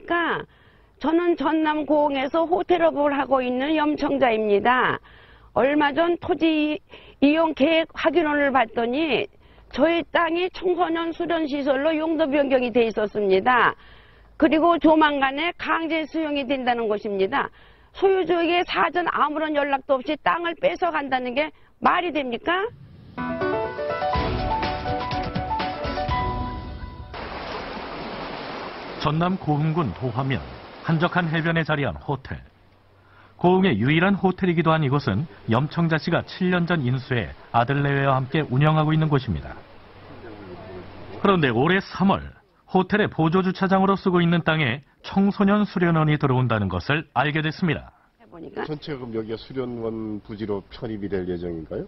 안녕하십니까. 저는 전남 고흥에서 호텔업을 하고 있는 염청자입니다. 얼마 전 토지 이용 계획 확인원을 봤더니 저희 땅이 청소년 수련시설로 용도 변경이 돼 있었습니다. 그리고 조만간에 강제 수용이 된다는 것입니다. 소유주에게 사전 아무런 연락도 없이 땅을 뺏어간다는 게 말이 됩니까? 전남 고흥군 도화면 한적한 해변에 자리한 호텔. 고흥의 유일한 호텔이기도 한 이곳은 염청자 씨가 7년 전 인수해 아들 내외와 함께 운영하고 있는 곳입니다. 그런데 올해 3월 호텔의 보조주차장으로 쓰고 있는 땅에 청소년 수련원이 들어온다는 것을 알게 됐습니다. 전체 그럼 여기가 수련원 부지로 편입이 될 예정인가요?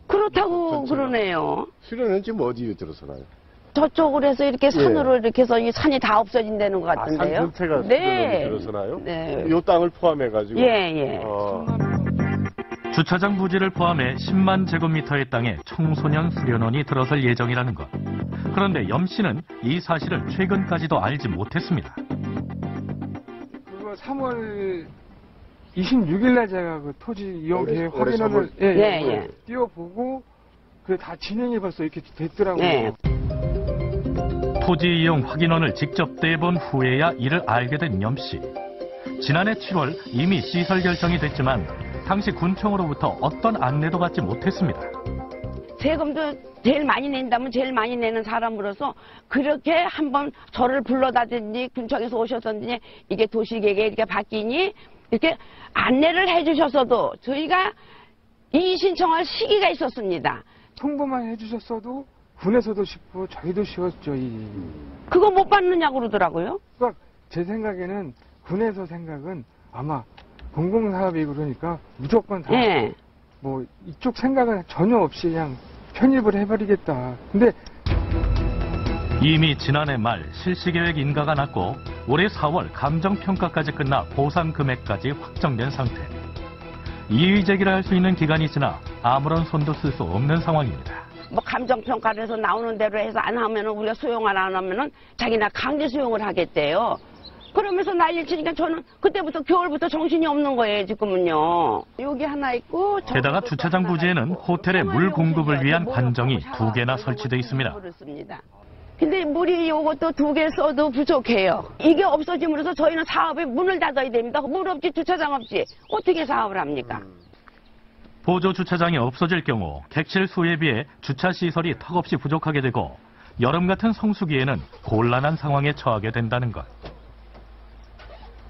그렇다고 그러네요. 수련원 지금 어디에 들어서나요? 저쪽으로 해서 이렇게 산으로 이렇게 해서 이 산이 다 없어진다는 것 같은데요. 산 전체가 네. 수련원이 들어서나요? 네. 이 땅을 포함해가지고? 예. 주차장 부지를 포함해 10만 제곱미터의 땅에 청소년 수련원이 들어설 예정이라는 것. 그런데 염 씨는 이 사실을 최근까지도 알지 못했습니다. 그거 3월 26일 날 제가 그 토지 이용 계획 확인원을 띄워보고 그게 다 진행이 벌써 이렇게 됐더라고요. 네. 토지 이용 확인원을 직접 떼본 후에야 이를 알게 된 염 씨. 지난해 7월 이미 시설 결정이 됐지만 당시 군청으로부터 어떤 안내도 받지 못했습니다. 세금도 제일 많이 낸다면 제일 많이 내는 사람으로서 그렇게 한번 저를 불러다든지 군청에서 오셨던지 이게 도시계획에 이렇게 바뀌니 이렇게 안내를 해주셨어도 저희가 이 신청할 시기가 있었습니다. 통보만 해주셨어도 군에서도 쉽고 저희도 쉬웠죠. 그거 못 받느냐고 그러더라고요. 그러니까 제 생각에는 군에서 생각은 아마 공공사업이 그러니까 무조건 다 뭐 이쪽 생각은 전혀 없이 그냥 편입을 해버리겠다. 근데 이미 지난해 말 실시계획 인가가 났고 올해 4월 감정평가까지 끝나 보상 금액까지 확정된 상태. 이의 제기를 할 수 있는 기간이 지나 아무런 손도 쓸 수 없는 상황입니다. 뭐 감정평가를 해서 나오는 대로 해서 안 하면은 우리가 수용을 안 하면은 자기나 강제 수용을 하겠대요. 그러면서 난리를 치니까 저는 그때부터 겨울부터 정신이 없는 거예요, 지금은요. 여기 하나 있고. 게다가 주차장 부지에는 호텔의 물 공급을 위한 관정이 2개나 설치되어 있습니다. 근데 물이 요것도 2개 써도 부족해요. 이게 없어짐으로써 저희는 사업에 문을 닫아야 됩니다. 물 없지 주차장 없지 어떻게 사업을 합니까? 보조 주차장이 없어질 경우 객실 수에 비해 주차 시설이 턱없이 부족하게 되고 여름 같은 성수기에는 곤란한 상황에 처하게 된다는 것.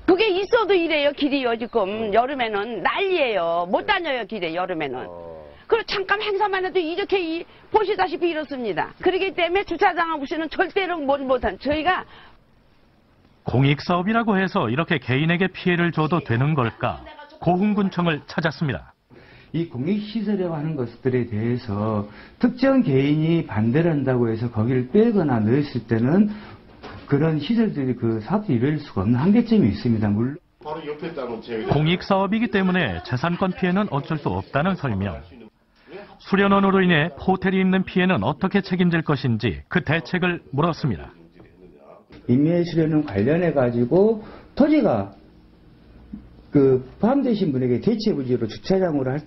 그게 있어도 이래요, 길이요, 지금. 여름에는 난리예요. 못 다녀요, 길에, 여름에는. 그리고 잠깐 행사만 해도 이렇게 보시다시피 이렇습니다. 그렇기 때문에 주차장 없이는 절대로 못한 저희가. 공익사업이라고 해서 이렇게 개인에게 피해를 줘도 되는 걸까? 고흥군청을 찾았습니다. 이 공익시설이라고 하는 것들에 대해서 특정 개인이 반대를 한다고 해서 거기를 빼거나 넣었을 때는 그런 시설들이 그 사업이 이룰 수가 없는 한계점이 있습니다. 물론 바로 옆에 땅은 공익사업이기 때문에 재산권 피해는 어쩔 수 없다는 설명. 수련원으로 인해 호텔이 입는 피해는 어떻게 책임질 것인지 그 대책을 물었습니다. 임의 수련원 관련해 가지고 토지가 포함되신 분에게 대체 부지로 주차장으로 할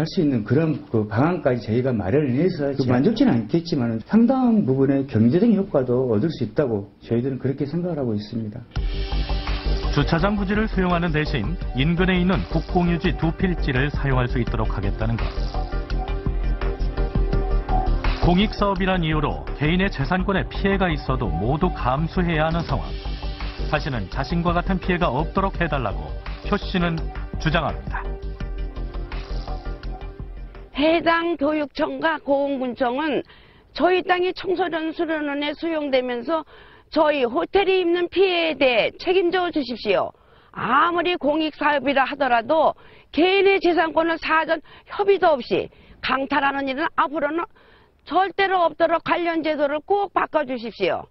수 있는 그런 방안까지 저희가 마련을 해서 만족치는 않겠지만 상당한 부분의 경제적인 효과도 얻을 수 있다고 저희들은 그렇게 생각을 하고 있습니다. 주차장 부지를 수용하는 대신 인근에 있는 국공유지 2필지를 사용할 수 있도록 하겠다는 것. 공익사업이란 이유로 개인의 재산권에 피해가 있어도 모두 감수해야 하는 상황. 다시는 자신과 같은 피해가 없도록 해달라고 표 씨는 주장합니다. 해당 교육청과 고흥군청은 저희 땅이 청소년 수련원에 수용되면서 저희 호텔이 입는 피해에 대해 책임져 주십시오. 아무리 공익사업이라 하더라도 개인의 재산권을 사전 협의도 없이 강탈하는 일은 앞으로는 절대로 없도록 관련 제도를 꼭 바꿔주십시오.